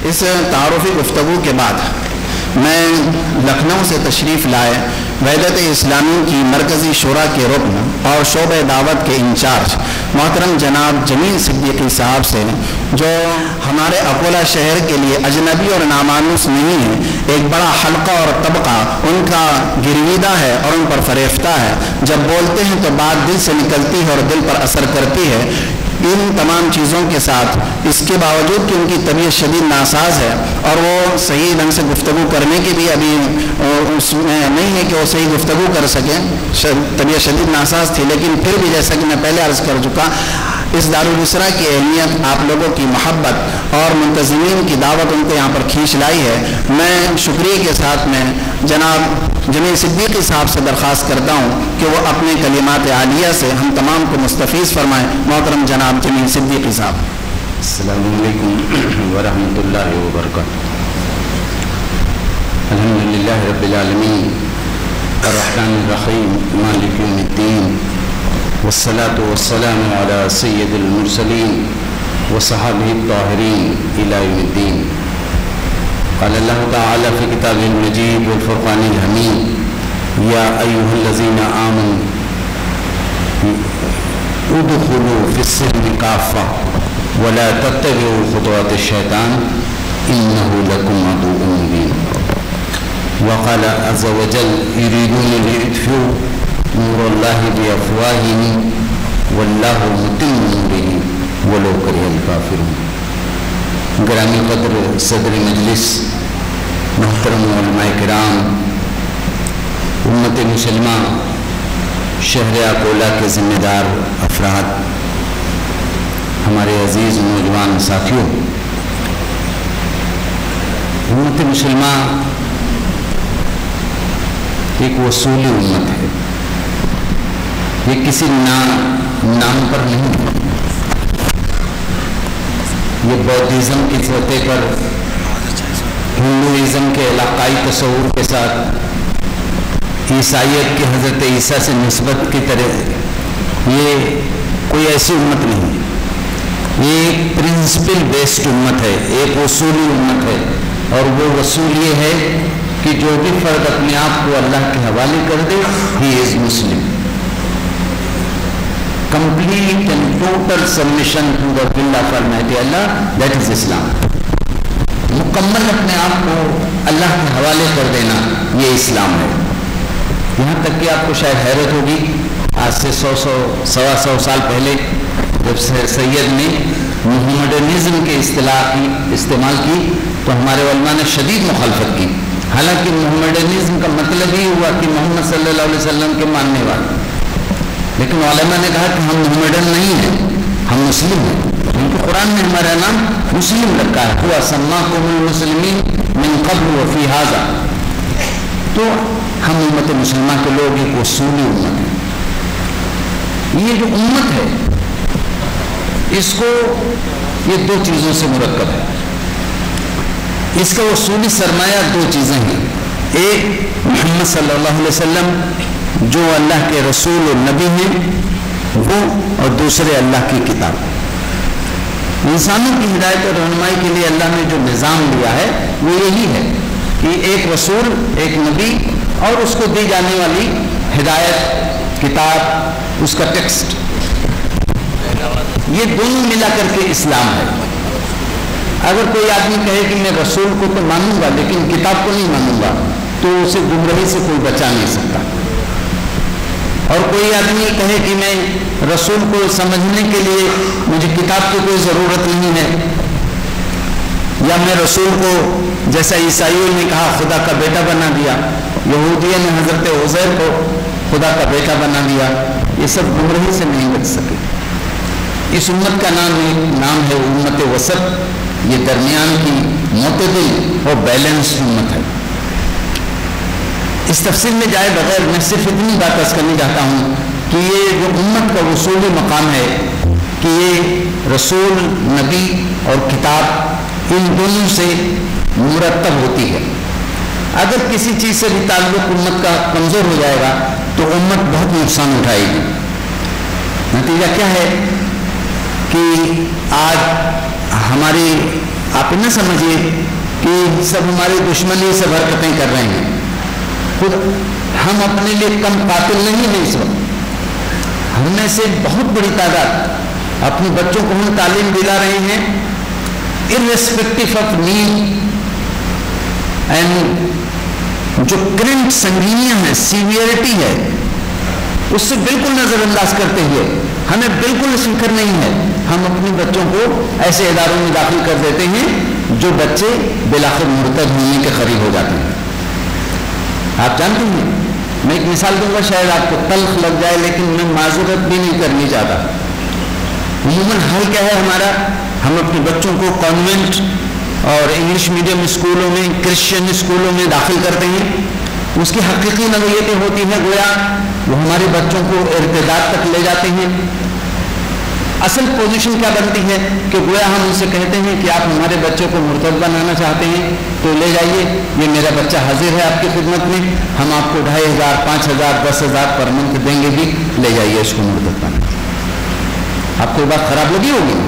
اس تعارفی گفتگو کے بعد میں لکھنؤ سے تشریف لائے وحدت اسلامی کی مرکزی شورا کے رکن اور شعبہ دعوت کے انچارج محترم جناب جمیل صدیقی صاحب سے، جو ہمارے اکولہ شہر کے لیے اجنبی اور نامانوس نہیں ہے، ایک بڑا حلقہ اور طبقہ ان کا گرویدہ ہے اور ان پر فریفتہ ہے، جب بولتے ہیں تو بات دل سے نکلتی ہے اور دل پر اثر کرتی ہے۔ ان تمام چیزوں کے ساتھ اس کے باوجود کہ ان کی طبیعت شدید ناساز ہے اور وہ صحیح ڈھنگ سے گفتگو کرنے کی بھی ابھی اس میں نہیں ہے کہ وہ صحیح گفتگو کر سکیں، طبیعت شدید ناساز تھی، لیکن پھر بھی جیسا کہ میں پہلے عرض کر چکا، اس دارالاسرہ کی اہمیت، آپ لوگوں کی محبت اور منتظمین کی دعوت ان کو یہاں پر کھینچ لائی ہے۔ میں شکریہ کے ساتھ میں جناب جمیل صدیقی صاحب سے درخواست کرتا ہوں کہ وہ اپنے کلمات عالیہ سے ہم تمام کو مستفیض فرمائیں۔ محترم جناب جمیل صدیقی صاحب۔ السلام علیکم ورحمۃ اللہ وبرکاتہ۔ الحمدللہ رب العالمین الرحمن الرحیم مالک یوم الدین والصلاة والسلام على سید المرسلین وصحابہ الطاہرین الی یوم الدین۔ قال اللہ تعالی فی کتاب المجید والفرقان الحمید یا ایہا الذین آمنوا ادخلوا فی السلم کافہ ولا تتبعوا خطوات الشیطان انہ لکم عدو مبین۔ وقال عز وجل یریدون لیطفئوا نور اللہ بافواہہم واللہ متم نورہ ولو کرہ الکافرون۔ گرامی قدر صدر مجلس، محترم علماء کرام، امت مسلمہ شہر اکولہ کے ذمہ دار افراد، ہمارے عزیز نوجوان ساتھیوں، امت مسلمہ ایک وصولی امت ہے، یہ کسی نام پر نہیں ہے، یہ بودھزم کی سطح پر ہندوازم کے علاقائی تصور کے ساتھ عیسائیت کے حضرت عیسیٰ سے نسبت کی طرح یہ کوئی ایسی امت نہیں ہے، یہ ایک پرنسپل بیسڈ امت ہے، ایک اصولی امت ہے، اور وہ اصول یہ ہے کہ جو بھی فرد اپنے آپ کو اللہ کے حوالے کر دے ہی از مسلم۔ complete and total submission to the will of Almighty Allah, that is Islam۔ مکمل اپنے آپ کو اللہ کے حوالے کر دینا، یہ اسلام ہے۔ یہاں تک کہ آپ کو شاید حیرت ہوگی، آج سے 100 سال پہلے جب سید نے محمڈنزم کے اصطلاح کی استعمال کی تو ہمارے علماء نے شدید مخالفت کی، حالانکہ محمڈنزم کا مطلب ہی ہوا کہ محمد صلی اللہ علیہ وسلم کے ماننے والے، لیکن علماء نے کہا کہ ہم محمڈن نہیں ہیں، ہم مسلم ہیں، کیونکہ قرآن نے ہمارا نام مسلم رکھا ہے، ہوا سماکم المسلمین من قبل وفی ھذا۔ تو ہم امت مسلمہ کے لوگ ایک اصولی امت ہیں۔ یہ جو امت ہے اس کو یہ دو چیزوں سے مرکب ہے، اس کا اصولی سرمایہ دو چیزیں ہیں، ایک محمد صلی اللہ علیہ وسلم جو اللہ کے رسول و نبی ہیں وہ، اور دوسرے اللہ کی کتاب۔ انسانوں کی ہدایت اور رہنمائی کے لیے اللہ نے جو نظام دیا ہے وہ یہی ہے کہ ایک رسول، ایک نبی اور اس کو دی جانے والی ہدایت، کتاب، اس کا ٹیکسٹ، یہ دونوں ملا کر کے اسلام ہے۔ اگر کوئی آدمی کہے کہ میں رسول کو تو مانوں گا لیکن کتاب کو نہیں مانوں گا تو اسے گمراہی سے کوئی بچا نہیں سکتا، اور کوئی آدمی کہے کہ میں رسول کو سمجھنے کے لیے مجھے کتاب کی کوئی ضرورت نہیں ہے، یا میں رسول کو جیسا عیسائیوں نے کہا خدا کا بیٹا بنا دیا، یہودیوں نے حضرت عزیر کو خدا کا بیٹا بنا دیا، یہ سب گمراہی سے نہیں بچ سکے۔ اس امت کا نام ہے امت وسط، یہ درمیان کی معتدل اور بیلنسڈ امت ہے۔ اس تفصیل میں جائے بغیر میں صرف اتنی بات عرض کرنا چاہتا ہوں کہ یہ جو امت کا اصولی مقام ہے کہ یہ رسول، نبی اور کتاب ان دونوں سے مرتب ہوتی ہے۔ اگر کسی چیز سے بھی تعلق امت کا کمزور ہو جائے گا تو امت بہت نقصان اٹھائے گی۔ نتیجہ کیا ہے کہ آج ہماری آپ نہ سمجھیے کہ سب ہمارے دشمن ہی سب حرکتیں کر رہے ہیں. خود ہم اپنے لیے کم قاتل نہیں ہیں. اس وقت ہم میں سے بہت بڑی تعداد اپنے بچوں کو ہم تعلیم دلا رہے ہیں irrespective of need, اینڈ جو کرنٹ سنگینیاں ہیں, سیویئرٹی ہے, اس سے بالکل نظر انداز کرتے ہوئے ہمیں بالکل فکر نہیں ہے, ہم اپنے بچوں کو ایسے اداروں میں داخل کر دیتے ہیں جو بچے بالآخر مرتد ہونے کے قریب ہو جاتے ہیں. آپ جانتے ہیں, میں ایک مثال دوں گا, شاید آپ کو تلخ لگ جائے لیکن میں معذرت بھی نہیں کرنی چاہتا. عموماً حل کیا ہے ہمارا, ہم اپنے بچوں کو کانوینٹ اور انگلش میڈیم اسکولوں میں, کرسچن اسکولوں میں داخل کرتے ہیں. اس کی حقیقی نوعیتیں ہوتی ہیں گویا وہ ہمارے بچوں کو ارتداد تک لے جاتے ہیں. اصل پوزیشن کیا بنتی ہے کہ گویا ہم ان سے کہتے ہیں کہ آپ ہمارے بچے کو مرتد بنانا چاہتے ہیں تو لے جائیے, یہ میرا بچہ حاضر ہے آپ کی خدمت میں, ہم آپ کو 2500, 5000, 10,000 پر منتھ دیں گے, بھی لے جائیے اس کو مرتد بنا. آپ کو بات خراب لگی ہوگی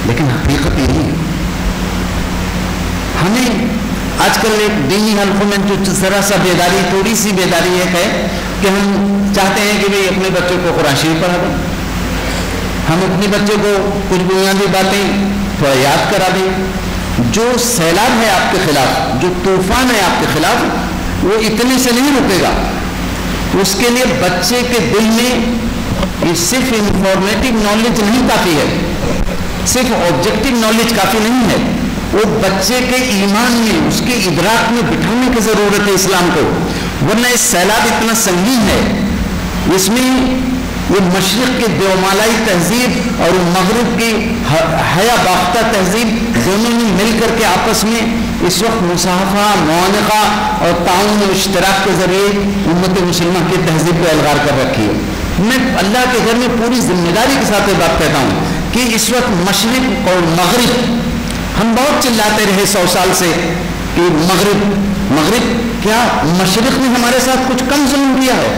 لیکن حقیقت یہ نہیں ہے. ہمیں آج کل ایک دینی حلقوں میں جو ذرا سا بیداری, تھوڑی سی بیداری یہ ہے کہ ہم چاہتے ہیں کہ بھائی اپنے بچوں کو قرآن شریف پڑھا دیں, ہم اپنے بچے کو کچھ بنیادی باتیں تھوڑا یاد کرا دیں. جو سیلاب ہے آپ کے خلاف, جو طوفان ہے آپ کے خلاف, وہ اتنے سے نہیں رکے گا. اس کے لیے بچے کے دل میں یہ صرف انفارمیٹو نالج نہیں کافی ہے, صرف آبجیکٹو نالج کافی نہیں ہے, وہ بچے کے ایمان میں, اس کے ادراک میں بٹھانے کی ضرورت ہے اسلام کو. ورنہ اس سیلاب اتنا سنگین ہے, اس میں وہ مشرق کی دیومالائی تہذیب اور مغرب کی حیا باختہ تہذیب دونوں نے مل کر کے آپس میں اس وقت مصافحہ, معانقہ اور تعاون و اشتراک کے ذریعے امت مسلمہ کی تہذیب کو الغار کر رکھی ہے. میں اللہ کے گھر میں پوری ذمہ داری کے ساتھ یہ بات کہتا ہوں کہ اس وقت مشرق اور مغرب, ہم بہت چلاتے رہے 100 سال سے کہ مغرب کیا مشرق نے ہمارے ساتھ کچھ کم ظلم کیا ہے؟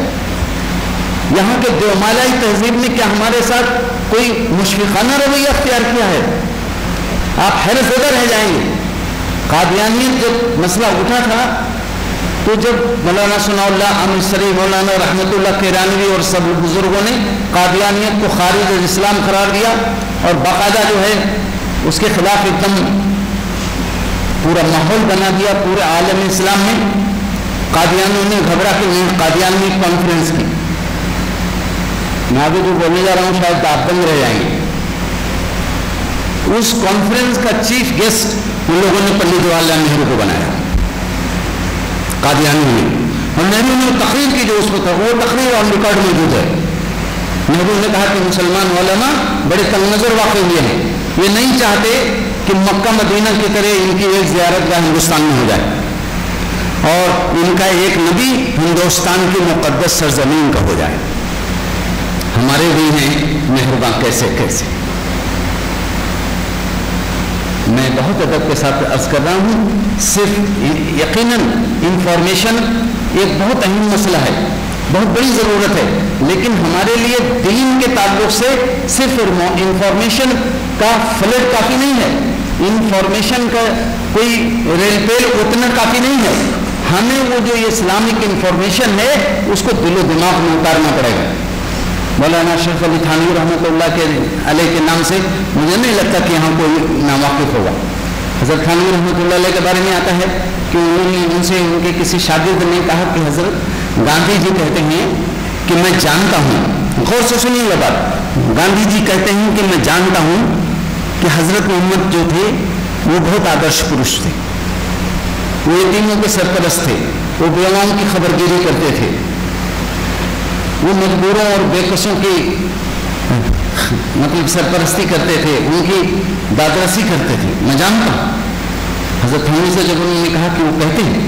یہاں کے دیومالائی تہذیب نے کیا ہمارے ساتھ کوئی مشفقانہ رویہ اختیار کیا ہے؟ آپ حیرت زدہ رہ جائیں گے. قادیانیت جب مسئلہ اٹھا تھا تو جب مولانا ثناء اللہ امرتسری, مولانا رحمت اللہ کیرانوی اور سب بزرگوں نے قادیانیت کو خارج اسلام قرار دیا اور باقاعدہ جو ہے اس کے خلاف ایک دم پورا ماحول بنا دیا پورے عالم اسلام میں, قادیانیوں نے گھبرا کے قادیانی کانفرنس کی. میں آگے جو بولنے جا رہا ہوں شاید آپ بند رہ جائیں گے. اس کانفرنس کا چیف گیسٹ ان لوگوں نے پنڈت جواہر لال نہرو کو بنایا, قادیانیوں نے, اور نہرو نے تقریر کی جو اس وقت وہ تقریر آن ریکارڈ موجود ہے. نہرو نے کہا کہ مسلمان علماء بڑے تنگ نظر واقع ہوئے ہیں, یہ نہیں چاہتے کہ مکہ مدینہ کی طرح ان کی ایک زیارت گاہ ہندوستان میں ہو جائے اور ان کا ایک نبی ہندوستان کی مقدس سرزمین کا ہو جائے. ہمارے بھی ہیں مہربان کیسے کیسے. میں بہت ادب کے ساتھ عرض کر رہا ہوں, صرف یقیناً انفارمیشن ایک بہت اہم مسئلہ ہے, بہت بڑی ضرورت ہے, لیکن ہمارے لیے دین کے تعلق سے صرف انفارمیشن کا فلڈ کافی نہیں ہے, انفارمیشن کا کوئی ریل پیل اتنا کافی نہیں ہے. ہمیں وہ جو یہ اسلامک انفارمیشن ہے اس کو دل و دماغ میں اتارنا پڑے گا. مولانا اشرف علی تھانوی رحمۃ اللہ کے علیہ کے نام سے مجھے نہیں لگتا کہ یہاں کوئی ناواقف ہوگا. حضرت تھانوی رحمۃ اللہ علیہ کے بارے میں آتا ہے کہ انہوں نے ان سے ان کے کسی شاگرد نے کہا کہ حضرت گاندھی جی کہتے ہیں کہ میں جانتا ہوں, غور سے سنیے یہ بات, گاندھی جی کہتے ہیں کہ میں جانتا ہوں کہ حضرت محمد جو تھے وہ بہت آدرش پروش تھے, وہ یتیموں کے سرپرست تھے, وہ بیواؤں کی خبرگیری کرتے تھے, وہ مجبوروں اور بے کسوں کی مطلب سرپرستی کرتے تھے, ان کی دادرسی کرتے تھے. میں جانتا ہوں. حضرت تھانوی سے جب انہوں نے کہا کہ وہ کہتے ہیں,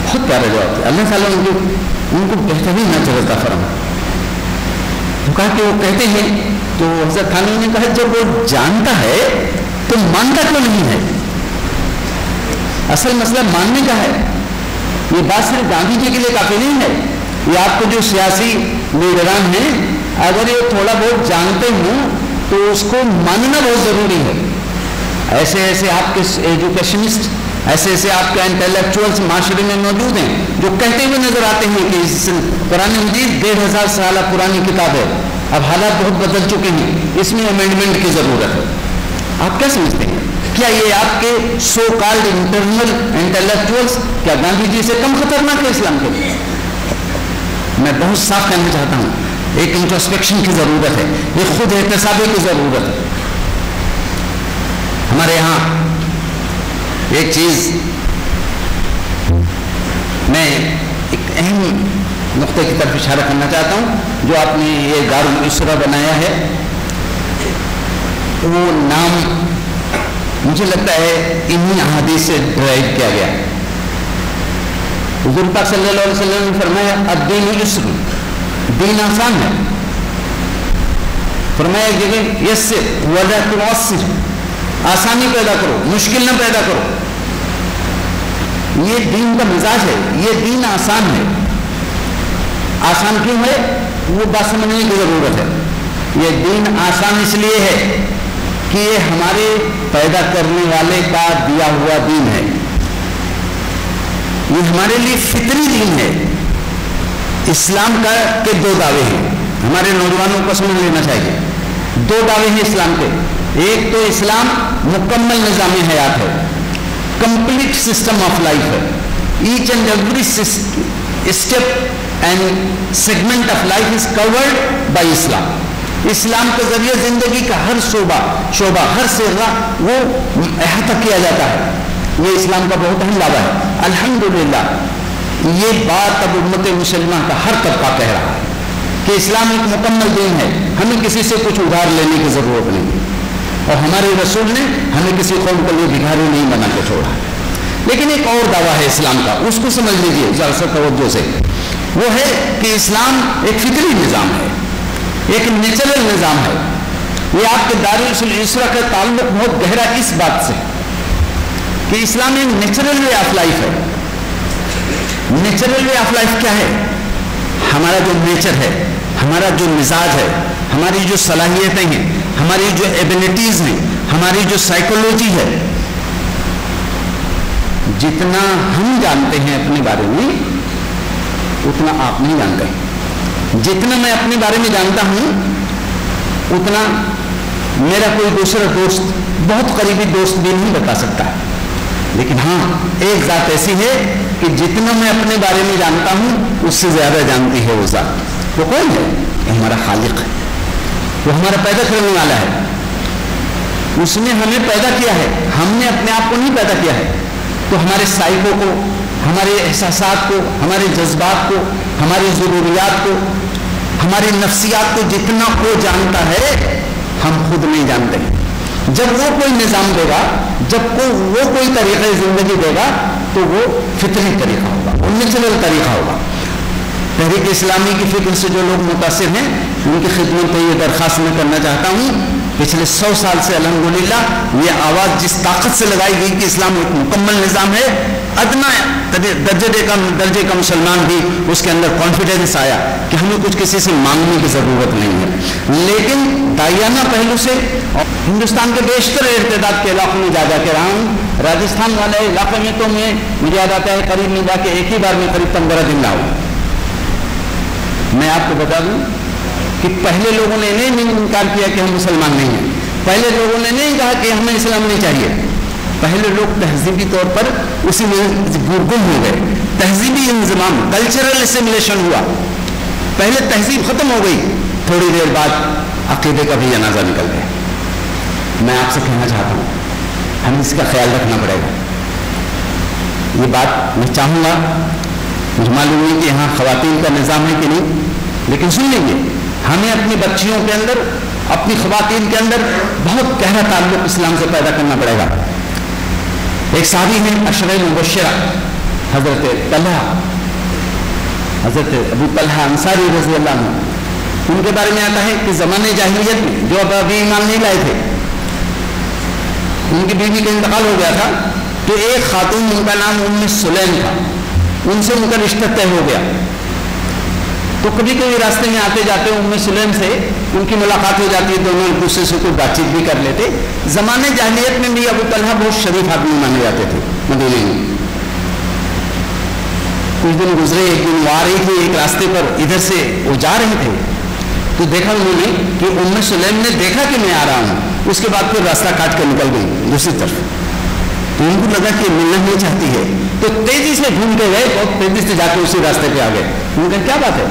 بہت پیارا جواب تھا, اللہ تعالیٰ ان کو بہترین نظر عطا فرمائے. تو کہا کہ وہ کہتے ہیں, تو حضرت تھانوی نے کہا جب وہ جانتا ہے تو مانتا کیوں نہیں ہے؟ اصل مسئلہ ماننے کا ہے. یہ بات صرف گاندھی جی کے لیے کافی نہیں ہے, یہ آپ کو جو سیاسی لیڈران ہیں اگر یہ تھوڑا بہت جانتے ہوں تو اس کو ماننا بہت ضروری ہے. ایسے ایسے آپ کے ایجوکیشنسٹ، ایسے ایسے آپ کے انٹلیکچوئلس معاشرے میں موجود ہیں جو کہتے ہوئے نظر آتے ہیں کہ قرآن مجید 1500 سالہ پرانی کتاب ہے، اب حالات بہت بدل چکے ہیں، اس میں امینڈمنٹ کی ضرورت ہے. آپ کیا سمجھتے ہیں؟ کیا یہ آپ کے سو کالڈ انٹرنل انٹلیکچوئلس کیا گاندھی جی سے کم خطرناک ہے اسلام کے لیے؟ میں بہت صاف کہنا چاہتا ہوں، ایک انٹروسپیکشن کی ضرورت ہے، ایک خود احتسابی کی ضرورت ہے. ہمارے یہاں ایک چیز، میں ایک اہم نقطے کی طرف اشارہ کرنا چاہتا ہوں، جو آپ نے یہ دارالاسرہ بنایا ہے، وہ نام مجھے لگتا ہے انہی احادیث سے ڈرائیو کیا گیا. حضور پاک صلی اللہ علیہ وسلم نے فرمایا الدین یسر، دین آسان ہے. فرمایا ایک جگہ یسر ولا تعسر، آسانی پیدا کرو، مشکل نہ پیدا کرو. یہ دین کا مزاج ہے، یہ دین آسان ہے. آسان کیوں ہے؟ وہ بات سمجھنے کی ضرورت ہے. یہ دین آسان اس لیے ہے کہ یہ ہمارے پیدا کرنے والے کا دیا ہوا دین ہے. یہ ہمارے لیے فطری دین ہے. اسلام کا کے دو دعوے ہیں، ہمارے نوجوانوں کو سمجھ لینا چاہیے. دو دعوے ہیں اسلام کے. ایک تو اسلام مکمل نظام حیات ہے، کمپلیٹ سسٹم آف لائف ہے. Each and every step and segment of life is covered by Islam. اسلام کے ذریعے زندگی کا ہر شعبہ ہر صغرا وہ احاطہ کیا جاتا ہے. یہ اسلام کا بہت اہم دعویٰ ہے. الحمدللہ یہ بات اب امت مسلمہ کا ہر طبقہ کہہ رہا ہے کہ اسلام ایک مکمل دین ہے، ہمیں کسی سے کچھ ادھار لینے کی ضرورت نہیں، اور ہمارے رسول نے ہمیں کسی قوم کے لیے بھکاری نہیں بنا کے چھوڑا. لیکن ایک اور دعویٰ ہے اسلام کا، اس کو سمجھ لیجیے ذرا سا توجہ سے. وہ ہے کہ اسلام ایک فطری نظام ہے، ایک نیچرل نظام ہے. یہ آپ کے دارالاسرہ کا تعلق بہت گہرا اس بات سے کہ اسلام ایک نیچرل وے آف لائف ہے. نیچرل وے آف لائف کیا ہے؟ ہمارا جو نیچر ہے، ہمارا جو مزاج ہے، ہماری جو صلاحیتیں ہیں، ہماری جو ایبلٹیز ہیں، ہماری جو سائیکولوجی ہے، جتنا ہم جانتے ہیں اپنے بارے میں اتنا آپ نہیں جانتے. جتنا میں اپنے بارے میں جانتا ہوں اتنا میرا کوئی دوسرا دوست، بہت قریبی دوست بھی نہیں بتا سکتا ہے. لیکن ہاں ایک ذات ایسی ہے کہ جتنا میں اپنے بارے میں جانتا ہوں اس سے زیادہ جانتی ہے وہ ذات. وہ کون ہے؟ وہ ہمارا خالق ہے، وہ ہمارا پیدا کرنے والا ہے. اس نے ہمیں پیدا کیا ہے، ہم نے اپنے آپ کو نہیں پیدا کیا ہے. تو ہمارے سائیکو کو، ہمارے احساسات کو، ہمارے جذبات کو، ہماری ضروریات کو، ہماری نفسیات کو جتنا وہ جانتا ہے ہم خود نہیں جانتے. جب وہ کوئی نظام دے گا، جب وہ کوئی طریقہ زندگی دے گا تو وہ فطری طریقہ ہوگا، وہ نیچرل طریقہ ہوگا. تحریک اسلامی کی فکر سے جو لوگ متاثر ہیں ان کی خدمت میں یہ درخواست میں کرنا چاہتا ہوں، پچھلے 100 سال سے الحمدللہ یہ آواز جس طاقت سے لگائی گئی کہ اسلام ایک مکمل نظام ہے، ادنا درجے کا مسلمان بھی اس کے اندر کانفیڈنس آیا کہ ہمیں کچھ کسی سے مانگنے کی ضرورت نہیں ہے. لیکن دائیانہ پہلو سے ہندوستان کے بیشتر ارتداد کے علاقوں میں جا کے رہا ہوں. راجستھان والے علاقے میں تو مجھے یاد آتا ہے قریب میں جا کے ایک ہی بار میں قریب 15 دن رہا ہوں. میں آپ کو بتا دوں کہ پہلے لوگوں نے نہیں انکار کیا کہ ہم مسلمان نہیں ہیں، پہلے لوگوں نے نہیں کہا کہ ہمیں اسلام نہیں چاہیے. پہلے لوگ تہذیبی طور پر اسی میں گم ہو گئے. تہذیبی انضمام، کلچرل اسیمیلیشن ہوا. پہلے تہذیب ختم ہو گئی، تھوڑی دیر بعد عقیدے کا بھی جنازہ نکل گیا. میں آپ سے کہنا چاہتا ہوں ہمیں اس کا خیال رکھنا پڑے گا. یہ بات میں چاہوں گا، مجھے معلوم نہیں کہ یہاں خواتین کا نظام ہے کہ نہیں، لیکن سن لیجیے، ہمیں اپنی بچیوں کے اندر، اپنی خواتین کے اندر بہت گہرا تعلق اسلام سے پیدا کرنا پڑے گا. ایک صحابی ہیں اشرا مبشرہ، حضرت ابو طلحہ انصاری رضی اللہ عنہ. ان کے بارے میں آتا ہے کہ زمانے جاہلیت میں جو ابھی ایمان نہیں لائے تھے، ان کی بیوی کا انتقال ہو گیا تھا، تو ایک خاتون، ان کا نام ام سلیم تھا، ان سے ان کا رشتہ طے ہو گیا. تو کبھی کبھی راستے میں آتے جاتے ام سلیم سے ان کی ملاقات ہو جاتی ہے، دونوں ایک دوسرے سے کوئی بات چیت بھی کر لیتے. زمانے جاہلیت میں بھی ابو طلحہ بہت شریف آدمی مانے جاتے تھے مدینے میں. کچھ دن گزرے، ایک دن وہ آ رہی تھی ایک راستے پر، ادھر سے وہ جا رہے تھے تو دیکھا انہوں نے کہ ام سلیم نے دیکھا کہ میں آ رہا ہوں، اس کے بعد پھر راستہ کاٹ کر نکل گئی دوسری طرف. تو ان کو لگا کہ ملنا نہیں چاہتی ہے، تو تیزی سے ڈھونڈ کے گئے، بہت تیزی سے جا کے اسی راستے پہ آ گئے. انہوں نے کہا کیا بات ہے،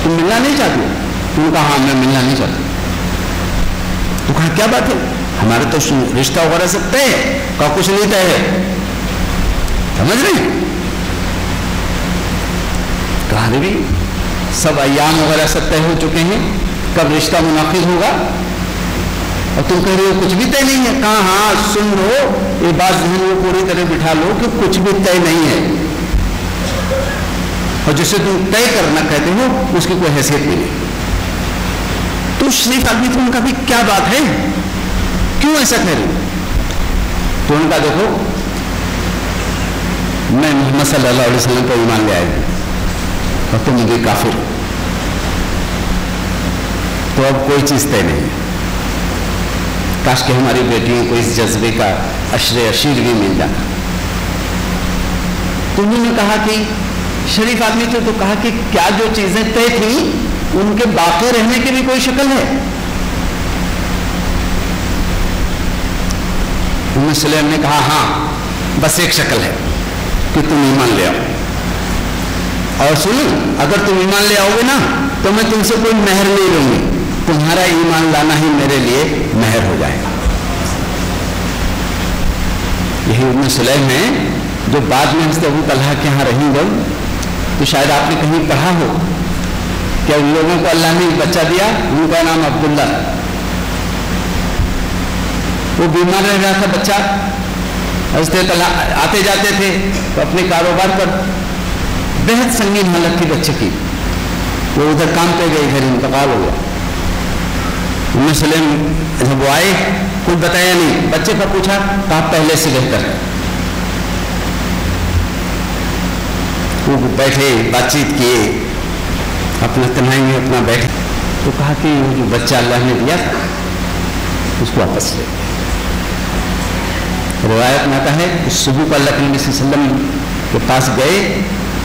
تم ملنا نہیں چاہتی؟ انہوں نے کہا ہاں میں ملنا نہیں چاہتی. تو کہا کیا بات ہے، ہمارے تو رشتہ وغیرہ سب طے ہے. کہا کچھ نہیں طے ہے، سمجھ رہے ہیں؟ کہا بھی سب ایام وغیرہ سب طے ہو چکے ہیں، کب رشتہ منعقد ہوگا، اور تم کہہ رہے ہو کچھ بھی طے نہیں ہے. کہاں ہاں سن لو، یہ بات ذہن میں پوری طرح بٹھا لو کہ کچھ بھی طے نہیں ہے، اور جسے تم طے کرنا کہتے ہو اس کی کوئی حیثیت نہیں ہے. تو شریف آدمی تم کا بھی کیا بات ہے، کیوں ایسا کہہ رہے ہو؟ تو ان کا دیکھو میں محمد صلی اللہ علیہ وسلم کو ایمان لے آئے اور تم مجھے کافر، تو اب کوئی چیز طے نہیں ہے. کاش کہ ہماری بیٹیوں کو اس جذبے کا عشر عشیر بھی مل جاتا. تو انہوں نے کہا کہ شریف آدمی تھے، تو کہا کہ کیا جو چیزیں طے تھیں ان کے باقی رہنے کی بھی کوئی شکل ہے؟ ام سلیم نے کہا ہاں بس ایک شکل ہے کہ تم ایمان لے آؤ، اور سنو اگر تم ایمان لے آؤ گے نا تو میں تم سے کوئی مہر نہیں لوں گی، تمہارا ایمان لانا ہی میرے لیے مہر ہو جائے گا. یہی ام سلیم ہے جو بعد میں حضرت ابو طلحہ کے یہاں رہیں گے. تو شاید آپ نے کہیں پڑھا ہو کہ ان لوگوں کو اللہ نے ایک بچہ دیا، ان کا نام عبداللہ. وہ بیمار رہ رہا تھا بچہ، حضرت طلحہ آتے جاتے تھے تو اپنے کاروبار پر بہت سنگین حالت تھی بچے کی. وہ ادھر کام پہ گئے، گھر انتقال ہو گیا. ام سلیم جب وہ آئے کچھ بتایا نہیں، بچے کا پوچھا کہا پہلے سے بہتر ہے. وہ بیٹھے بات چیت کیے، اپنا تنہائی میں اپنا بیٹھے. تو کہا کہ وہ جو بچہ اللہ نے دیا تھا اس کو واپس لے. روایت میں آتا ہے کہ صبح کو اللہ کے نبی صلی اللہ علیہ وسلم کے پاس گئے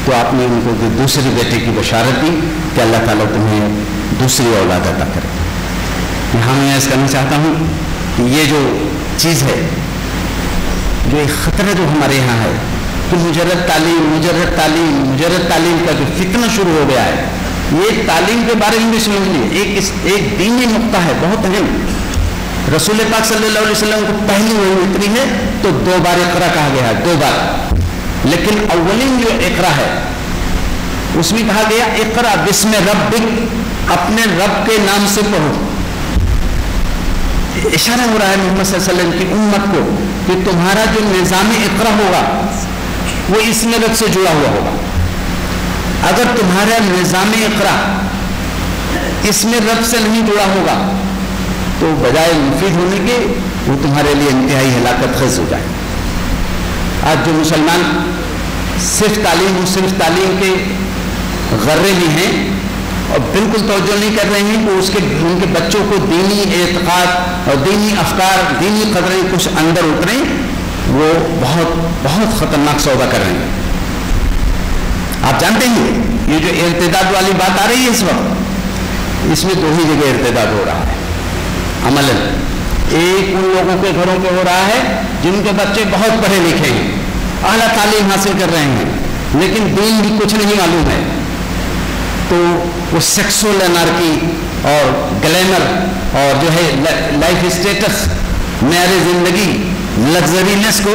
تو آپ نے ان کو دوسرے بیٹے کی بشارت دی کہ اللہ تعالیٰ تمہیں دوسری اولاد عطا کرے. یہاں میں اس کرنا چاہتا ہوں کہ یہ جو چیز ہے، جو ایک خطرہ جو ہمارے یہاں ہے کہ مجرد تعلیم کا جو فتنہ شروع ہو گیا ہے، یہ تعلیم کے بارے میں بھی سمجھ لیے ایک دینی نقطہ ہے بہت اہم. رسول پاک صلی اللہ علیہ وسلم کو پہلی وحی اتری ہے تو 2 بار اقرا کہا گیا ہے، 2 بار. لیکن اولین جو اقرا ہے اس میں کہا گیا اقرا بسم ربک، اپنے رب کے نام سے پڑھو. اشارہ ہو رہا ہے محمد صلی اللہ علیہ وسلم کی امت کو کہ تمہارا جو نظام اقرا ہوگا وہ اس رب سے جڑا ہوا ہوگا. اگر تمہارا نظام اقرا اس میں رب سے نہیں جڑا ہوگا تو بجائے مفید ہونے کے وہ تمہارے لیے انتہائی ہلاکت خیز ہو جائے. آج جو مسلمان صرف تعلیم کے غرے میں ہیں اور بالکل توجہ نہیں کر رہے ہیں کہ ان کے بچوں کو دینی اعتقاد اور دینی افکار، دینی قدریں کچھ اندر اتریں، وہ بہت بہت خطرناک سودا کر رہے ہیں. آپ جانتے ہیں یہ جو ارتداد والی بات آ رہی ہے اس وقت، اس میں 2 ہی جگہ ارتداد ہو رہا ہے عملاً. ایک ان لوگوں کے گھروں پہ ہو رہا ہے جن کے بچے بہت پڑھے لکھے ہیں، اعلیٰ تعلیم حاصل کر رہے ہیں، لیکن دین بھی کچھ نہیں معلوم ہے. تو وہ سیکسول انارکی اور گلیمر اور جو ہے لائف اسٹیٹس، معیار زندگی، لگژرینس کو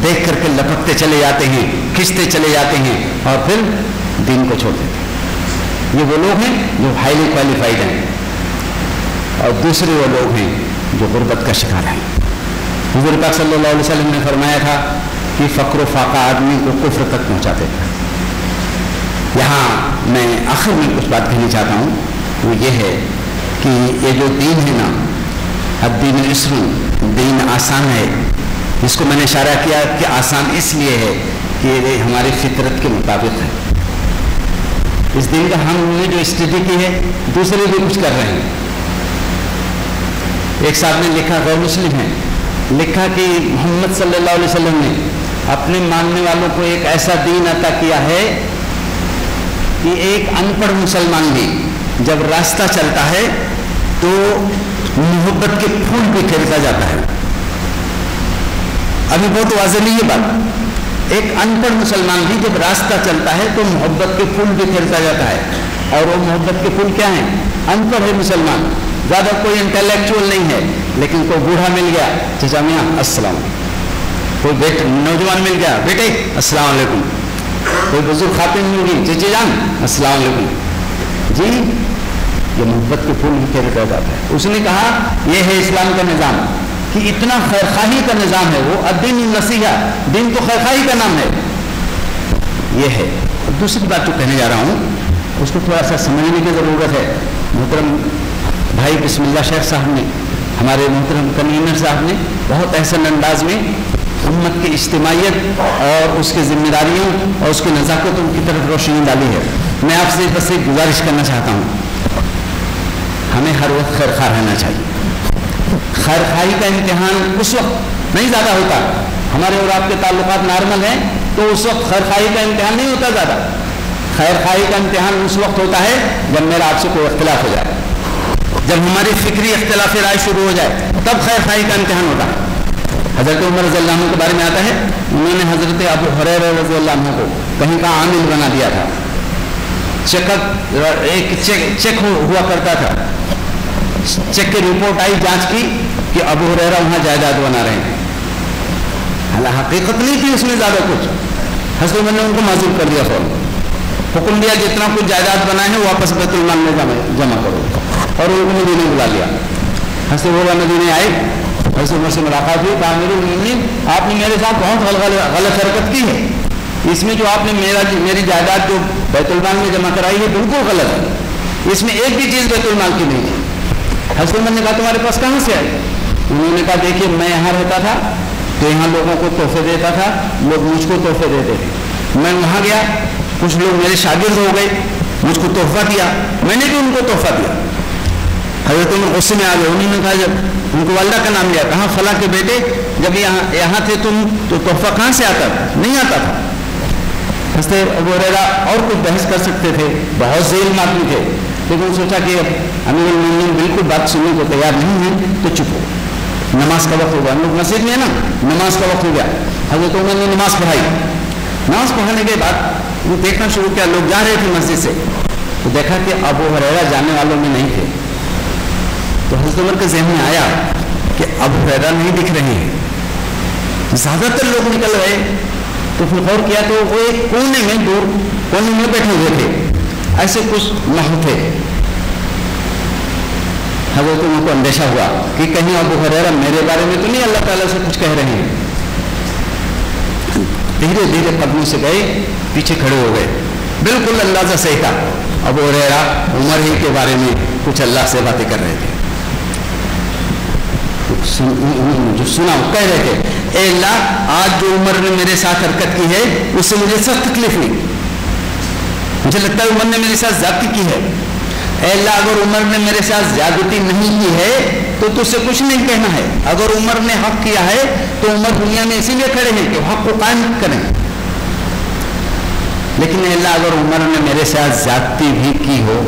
دیکھ کر کے لپکتے چلے جاتے ہیں، کھنچتے چلے جاتے ہیں اور پھر دین کو چھوڑ دیتے ہیں. یہ وہ لوگ ہیں جو ہائیلی کوالیفائڈ ہیں اور دوسرے وہ لوگ ہیں جو غربت کا شکار ہیں. حضور پاک صلی اللہ علیہ وسلم نے فرمایا تھا کہ فقر و فاقہ آدمی کو کفر تک پہنچاتے تھے. یہاں میں آخر میں کچھ بات کہنا چاہتا ہوں، وہ یہ ہے کہ یہ جو دین ہے نا، الدین یسر، دین آسان ہے. اس کو میں نے اشارہ کیا کہ آسان اس لیے ہے کہ یہ ہماری فطرت کے مطابق ہے. اس دن کا ہم نے جو اسٹڈی کی ہے دوسرے بھی کچھ کر رہے ہیں. ایک صاحب نے لکھا، غیر مسلم ہے، لکھا کہ محمد صلی اللہ علیہ وسلم نے اپنے ماننے والوں کو ایک ایسا دین عطا کیا ہے کہ ایک ان پڑھ مسلمان بھی جب راستہ چلتا ہے تو محبت کے پھول بھی کھیلتا جاتا ہے. ابھی بہت واضح نہیں یہ بات. ایک ان پڑھ مسلمان بھی جب راستہ چلتا ہے تو محبت کے پھول بھی کھیلتا جاتا ہے. اور وہ محبت کے پھول کیا ہیں؟ ان پڑھ ہے مسلمان، زیادہ کوئی انٹلیکچوئل نہیں ہے، لیکن کوئی بوڑھا مل گیا، چچا میاں السلام علیکم. کوئی نوجوان مل گیا، بیٹے السلام علیکم. کوئی بزرگ خاتون مل گئی، چچی جان السلام علیکم. جی یہ محبت کے پھول بھی کھیلتا جاتا ہے. اس نے کہا یہ ہے اسلام کا نظام، کہ اتنا خیرخواہی کا نظام ہے. وہ الدین النصیحہ، دین تو خیرخواہی کا نام ہے. یہ ہے. دوسری بات جو کہنے جا رہا ہوں اس کو تھوڑا سا سمجھنے کی ضرورت ہے. محترم بھائی بسم اللہ شیخ صاحب نے، ہمارے محترم کنوینر صاحب نے بہت احسن انداز میں امت کی اجتماعیت اور اس کی ذمہ داریوں اور اس کی نزاکتوں کی طرف روشنی ڈالی ہے. میں آپ سے بس ایک گزارش کرنا چاہتا ہوں، ہمیں ہر وقت خیر خواہ رہنا چاہیے. خیر خواہی کا امتحان اس وقت نہیں زیادہ ہوتا، ہمارے اور آپ کے تعلقات نارمل ہیں تو اس وقت خیر خواہی کا امتحان نہیں ہوتا زیادہ. خیر خواہی کا امتحان اس وقت ہوتا ہے جب میرا آپ سے کوئی اختلاف ہو جائے، جب ہماری فکری اختلاف رائے شروع ہو جائے، تب خیر خواہی کا امتحان ہوتا ہے. حضرت عمر رضی اللہ عنہ کے بارے میں آتا ہے، انہوں نے حضرت ابو ہریرہ رضی اللہ عنہ کو کہیں کا عامل بنا دیا تھا. ایک چیک ہوا کرتا تھا، چیک کی رپورٹ آئی جانچ کی کہ ابو ہریرہ وہاں جائیداد بنا رہے ہیں. حالانکہ حقیقت نہیں تھی اس میں زیادہ کچھ. حضرت عمر نے ان کو معذور کر دیا، فوراً حکم دیا جتنا کچھ جائیداد بنا ہے واپس بیت المال میں جمع کرو، اور ان کو مدینے بلا لیا. حضرت عمر مدینے آئے، حضرت عمر سے ملاقات ہوئی، کہا امیر المومنین آپ نے میرے ساتھ بہت غلط حرکت کی ہے. اس میں جو آپ نے میری جائیداد جو بیت المال میں جمع کرائی ہے بالکل غلط ہے. اس میں ایک بھی چیز بیت المال کی نہیں ہے. حضرت عمر نے کہا تمہارے پاس کہاں سے آئی؟ انہوں نے کہا دیکھیے میں یہاں رہتا تھا تو یہاں لوگوں کو تحفے دیتا تھا، لوگ مجھ کو تحفے دیتے تھے. میں وہاں گیا، کچھ لوگ میرے شاگرد ہو گئے، مجھ کو تحفہ دیا، میں نے بھی ان کو تحفہ دیا. حضرت عمر غصے میں آ گئے. انہوں نے کہا جب ان کو والدہ کا نام لیا، کہا فلاں کے بیٹے جب یہاں تھے تم تو تحفہ کہاں سے آتا تھا؟ نہیں آتا تھا. حضرت ابو ہریرہ اور کچھ بحث کر سکتے تھے، بہت ذیل آدمی تھے، لیکن سوچا کہ اب امیر المومنین بالکل بات سننے کو تیار نہیں ہیں تو چپ ہو. نماز کا وقت ہو گیا، ہم لوگ مسجد میں ہے نا، نماز کا وقت ہو گیا. حضرت عمر نے نماز پڑھائی. نماز پڑھانے کے بعد وہ دیکھنا شروع کیا، لوگ جا رہے تھے مسجد سے، تو دیکھا کہ ابو ہریرہ جانے والوں میں نہیں تھے. تو حضرت عمر کے ذہن میں آیا کہ ابو ہریرہ نہیں دکھ رہے ہیں، زیادہ تر لوگ نکل گئے. تو پھر غور کیا تو وہ ایک کونے میں دور کونے میں بیٹھے ہوئے تھے، ایسے کچھ محو تھے. حضرت عمر کو اندیشہ ہوا کہ کہیں ابو ہریرہ میرے بارے میں تو نہیں اللہ تعالیٰ سے کچھ کہہ رہے ہیں. دھیرے دھیرے قدموں سے گئے، پیچھے کھڑے ہو گئے. بالکل اندازہ صحیح تھا، ابو ہریرہ عمر ہی کے بارے میں کچھ اللہ سے باتیں کر رہے تھے. جو سنا وہ کہہ رہے تھے اے اللہ آج جو عمر نے میرے ساتھ حرکت کی ہے اس سے مجھے سخت تکلیف ہوئی، مجھے لگتا ہے عمر نے میرے ساتھ زیادتی کی ہے. اے اللہ اگر عمر نے میرے ساتھ زیادتی نہیں کی ہے تو تجھ سے کچھ نہیں کہنا ہے. اگر عمر نے حق کیا ہے تو عمر دنیا میں اسی لیے کھڑے ہیں کہ حق کو قائم کریں. لیکن اے اللہ اگر عمر نے میرے ساتھ زیادتی بھی کی ہو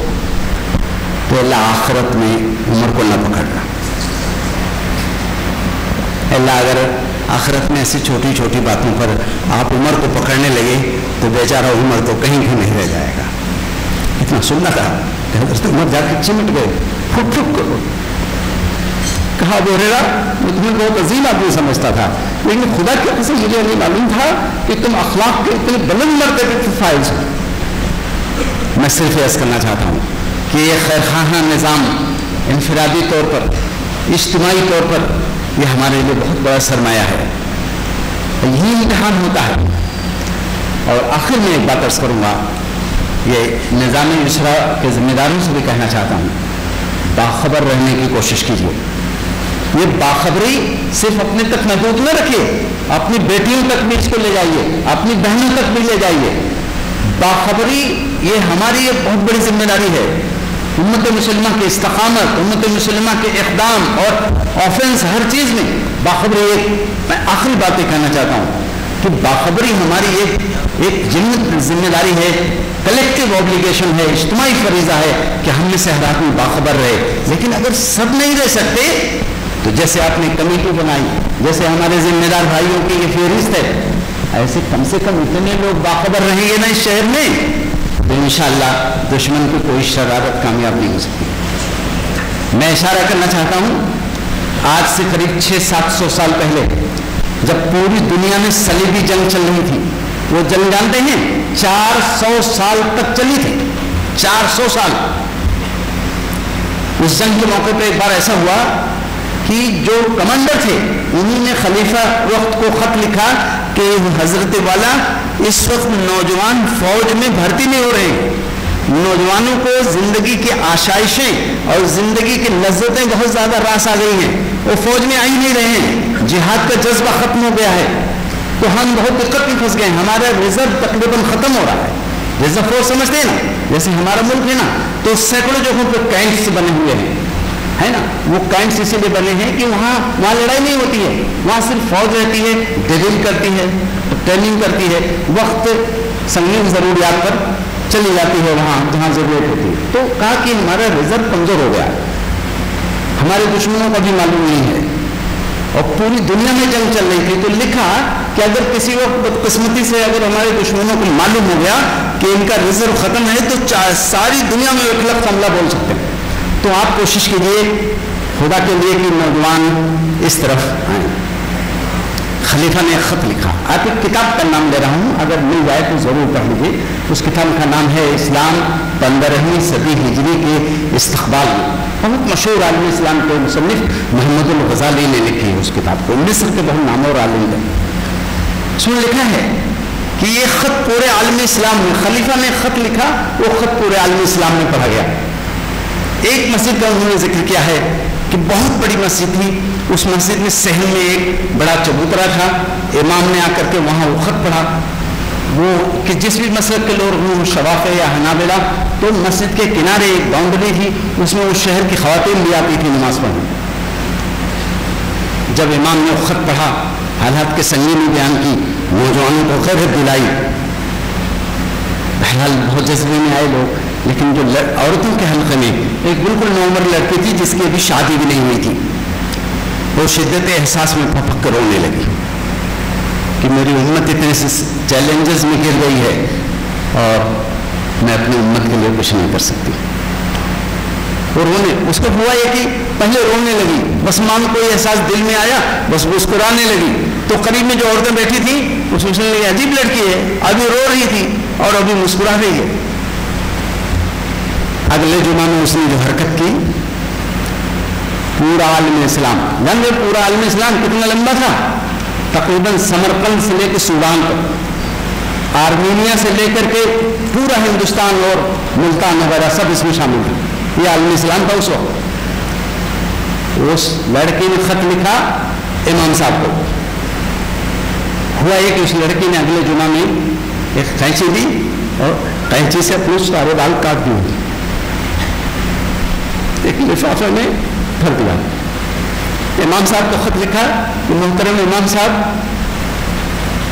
تو اللہ آخرت میں عمر کو نہ پکڑنا. اللہ اگر آخرت میں ایسی چھوٹی چھوٹی باتوں پر آپ عمر کو پکڑنے لگے تو بیچارہ عمر تو کہیں بھی نہیں رہ جائے گا. اتنا سننا تھا کہ حضرت عمر جا کے چمٹ گئے، پھک پھک کرو. کہا ابو ہریرہ میں تمہیں بہت عظیم آدمی سمجھتا تھا، لیکن خدا کی قسم مجھے نہیں معلوم تھا کہ تم اخلاق کے اتنے بلند مرتبے کے فائز ہو. میں صرف عرض کرنا چاہتا ہوں کہ یہ خیرخواہانہ نظام انفرادی طور پر، اجتماعی طور پر یہ ہمارے لیے بہت بڑا سرمایہ ہے. یہی امتحان ہوتا ہے. اور آخر میں ایک بات عرض کروں گا، یہ نظام یسریٰ کے ذمہ داروں سے بھی کہنا چاہتا ہوں، باخبر رہنے کی کوشش کیجیے. یہ باخبری صرف اپنے تک محدود نہ رکھیے، اپنی بیٹیوں تک بھی اس کو لے جائیے، اپنی بہنوں تک بھی لے جائیے. باخبری یہ ہماری ایک بہت بڑی ذمہ داری ہے. امت مسلمہ کے استقامت، امت مسلمہ کے اقدام اور آفنس ہر چیز میں باخبری. میں آخری بات یہ کہنا چاہتا ہوں کہ باخبری ہماری ایک ذمہ داری ہے، کلیکٹیو اوبلیگیشن ہے، اجتماعی فریضہ ہے کہ ہم میں سے ہر آدمی باخبر رہے. لیکن اگر سب نہیں رہ سکتے تو جیسے آپ نے کمیٹی بنائی، جیسے ہمارے ذمہ دار بھائیوں کی یہ فہرست ہے، ایسے کم سے کم اتنے لوگ باخبر رہیں گے نا اس شہر میں تو انشاءاللہ دشمن کی کوئی شرارت کامیاب نہیں ہو سکتی. میں اشارہ کرنا چاہتا ہوں آج سے قریب 600-700 سال پہلے جب پوری دنیا میں صلیبی جنگ چل رہی تھی، وہ جنگ جانتے ہیں 400 سال تک چلی تھی. 400 سال. اس جنگ کے موقع پہ ایک بار ایسا ہوا کہ جو کمانڈر تھے انہوں نے خلیفہ وقت کو خط لکھا کہ حضرت والا اس وقت نوجوان فوج میں بھرتی نہیں ہو رہے، نوجوانوں کو زندگی کی آشائشیں اور زندگی کی لذتیں بہت زیادہ راس آ گئی ہیں، وہ فوج میں آ ہی نہیں رہے ہیں، جہاد کا جذبہ ختم ہو گیا ہے، تو ہم بہت دقت میں پھنس گئے ہیں، ہمارا ریزرو تقریباً ختم ہو رہا ہے. ریزرو فورس سمجھتے ہیں نا، جیسے ہمارا ملک ہے نا تو سینکڑوں جگہوں پہ کیمپس بنے ہوئے ہیں، ہے نا. وہ کیمپس اسی لیے بنے ہیں کہ وہاں لڑائی نہیں ہوتی ہے، وہاں صرف فوج رہتی ہے، ڈرل کرتی ہے، ٹریننگ کرتی ہے، وقت سنگین ضروریات پر چلی جاتی ہے وہاں جہاں ضرورت ہوتی ہے. تو کہا کہ ہمارا ریزرو کمزور ہو گیا، ہمارے دشمنوں کا بھی معلوم نہیں ہے اور پوری دنیا میں جنگ چل رہی تھی. تو لکھا کہ اگر کسی وقت بدقسمتی سے اگر ہمارے دشمنوں کو معلوم ہو گیا کہ ان کا ریزرو ختم ہے تو ساری دنیا میں ایک لفظ حملہ بول سکتے ہیں. تو آپ کوشش کیجیے خدا کے لیے کہ نوجوان اس طرف آئیں. خلیفہ نے ایک خط لکھا، آپ ایک کتاب کا نام لے رہا ہوں، اگر مل جائے تو ضرور پڑھ لیجیے. اس کتاب کا نام ہے اسلام 15ویں صدی ہجری کے استقبال میں. بہت مشہور عالم اسلام کے مصنف محمد الغزالی نے لکھی ہے اس کتاب کو، مصر کے بہت نامور عالم ہے. اس میں لکھا ہے کہ یہ خط پورے عالم اسلام میں، خلیفہ نے خط لکھا، وہ خط پورے عالم اسلام میں پڑھا گیا. ایک مسجد کا انہوں نے ذکر کیا ہے کہ بہت بڑی مسجد تھی، اس مسجد میں صحن میں ایک بڑا چبوترا تھا، امام نے آ کر کے وہاں وہ خط پڑھا. وہ کہ جس بھی مسجد کے لوگ ہوں، شوافی یا حنابلہ، تو مسجد کے کنارے ایک باؤنڈری تھی، اس میں اس شہر کی خواتین بھی آتی تھی نماز پڑھنے. جب امام نے وہ خط پڑھا، حالات کے سنگینی بیان کی، نوجوانوں کو غیرت دلائی. بہرحال بہت جذبے میں آئے لوگ، لیکن جو عورتوں کے حلقے میں ایک بالکل نوعمر لڑکی تھی جس کی ابھی شادی بھی نہیں ہوئی تھی، وہ شدت احساس میں پھپک کر رونے لگی کہ میری امت اتنے چیلنجز میں گر گئی ہے اور میں اپنی امت کے لیے کچھ نہیں کر سکتی. اور رونے، اس کو ہوا یہ کہ پہلے رونے لگی، بس ماں کو یہ احساس دل میں آیا، بس مسکرانے لگی. تو قریب میں جو عورتیں بیٹھی تھیں وہ سوچنے لگی عجیب لڑکی ہے، ابھی رو رہی تھی اور ابھی مسکرا رہی ہے. اگلے جمعہ میں اس نے جو حرکت کی، پورا عالم اسلام، جانتے پورا عالم اسلام کتنا لمبا تھا؟ تقریباً سمرقند سے لے کے سوڈان تک، آرمینیا سے لے کر کے پورا ہندوستان اور ملتان وغیرہ سب اس میں شامل تھے. یہ عالم اسلام تھا اس وقت. اس لڑکی نے خط لکھا امام صاحب کو. ہوا یہ کہ اس لڑکی نے اگلے جمعہ میں ایک قینچی دی اور قینچی سے اپنے سارے بال کاٹ دیے، ایک لفافے میں بھر دیا. امام صاحب کو خط لکھا کہ محترم امام صاحب،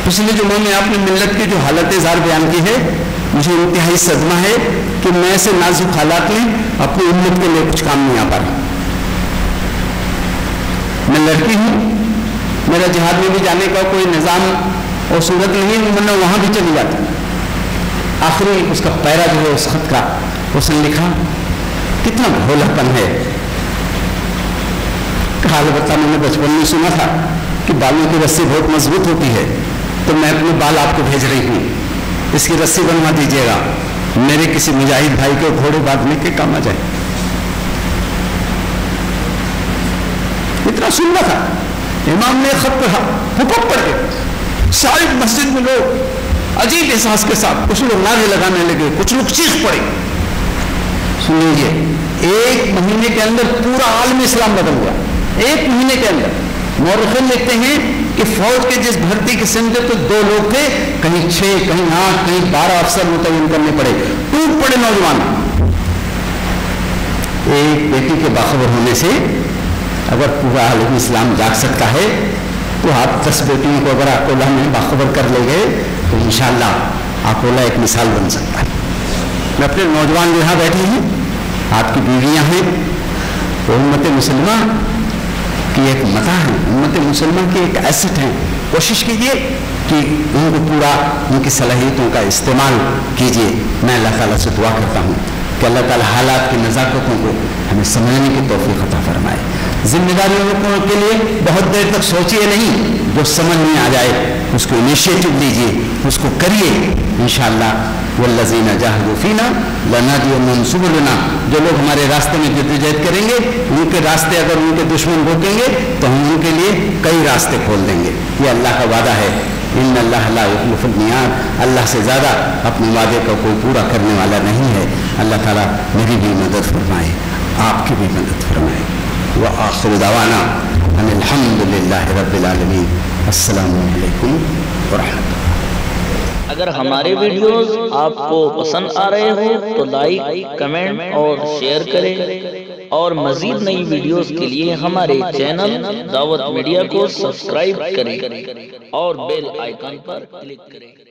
پچھلے جمعہ میں آپ نے ملت کی جو حالت اظہار بیان کی ہے، مجھے انتہائی صدمہ ہے کہ میں ایسے نازک حالات میں اپنی امت کے لیے کچھ کام نہیں آ پا رہا. میں لڑکی ہوں، میرا جہاد میں بھی جانے کا کوئی نظام اور صورت نہیں ہے، ورنہ وہاں بھی چلی جاتی. آخری اس کا پیرا جو ہے اس خط کا، اس نے لکھا کتنا بھولا پن ہے. کہا البتہ میں نے بچپن میں سنا تھا کہ بالوں کی رسی بہت مضبوط ہوتی ہے، تو میں اپنے بال آپ کو بھیج رہی ہوں، اس کی رسی بنوا دیجیے گا، میرے کسی مجاہد بھائی کے گھوڑے باندھنے کے کام آ جائے. اتنا سننا تھا. امام نے خط پڑھا، حکم پڑھ کے ساری مسجد میں لوگ عجیب احساس کے ساتھ، کچھ لوگ نعرے لگانے لگے، کچھ لوگ چیخ پڑے. سن لیجیے، ایک مہینے کے اندر پورا عالم اسلام بدل گیا. ایک مہینے کے اندر. مورخین لکھتے ہیں کہ فوج کے جس بھرتی کے سمجھے تو 2 لوگ تھے، کہیں 6 کہیں 8 کہیں 12 افسر متعین کرنے پڑے، ٹوٹ پڑے نوجوان۔ ایک بیٹی کے باخبر ہونے سے اگر پورا عالم اسلام جاگ سکتا ہے تو آپ 10 بیٹیوں کو اگر اکولا میں باخبر کر لے گئے تو انشاءاللہ اکولا ایک مثال بن سکتا ہے۔ میں اپنے نوجوان جو یہاں بیٹھے ہیں، آپ کی بیویاں ہیں، وہ امت مسلمہ کی ایک متاع ہے، امت مسلمہ کی ایک ایسٹ ہے۔ کوشش کیجئے کہ ان کو پورا ان کی صلاحیتوں کا استعمال کیجئے۔ میں اللہ تعالیٰ سے دعا کرتا ہوں کہ اللہ تعالیٰ حالات کی نزاکتوں کو ہمیں سمجھنے کی توفیق عطا فرمائے۔ ذمہ داریوں کے لیے بہت دیر تک سوچیے نہیں، جو سمجھ نہیں آ جائے اس کو انیشیٹو لیجئے، اس کو کریے انشاءاللہ۔ والذین جاہدوا فینا لنہدینہم سبلنا، جو لوگ ہمارے راستے میں جدوجہد کریں گے، ان کے راستے اگر ان کے دشمن روکیں گے تو ہم ان کے لیے کئی راستے کھول دیں گے۔ یہ اللہ کا وعدہ ہے، ان اللہ لا یخلف المیعاد، اللہ سے زیادہ اپنے وعدے کا کوئی پورا کرنے والا نہیں ہے۔ اللہ تعالیٰ میری بھی مدد فرمائے، آپ کی بھی مدد فرمائے۔ وآخر دعوانا ان الحمد للہ رب العالمین۔ السلام علیکم ورحمۃ اللہ۔ اگر ہمارے ویڈیوز آپ کو پسند آ رہے ہوں تو لائک، کمنٹ اور شیئر کریں، اور مزید نئی ویڈیوز کے لیے ہمارے چینل دعوت میڈیا کو سبسکرائب کریں اور بیل آئیکن پر کلک کریں۔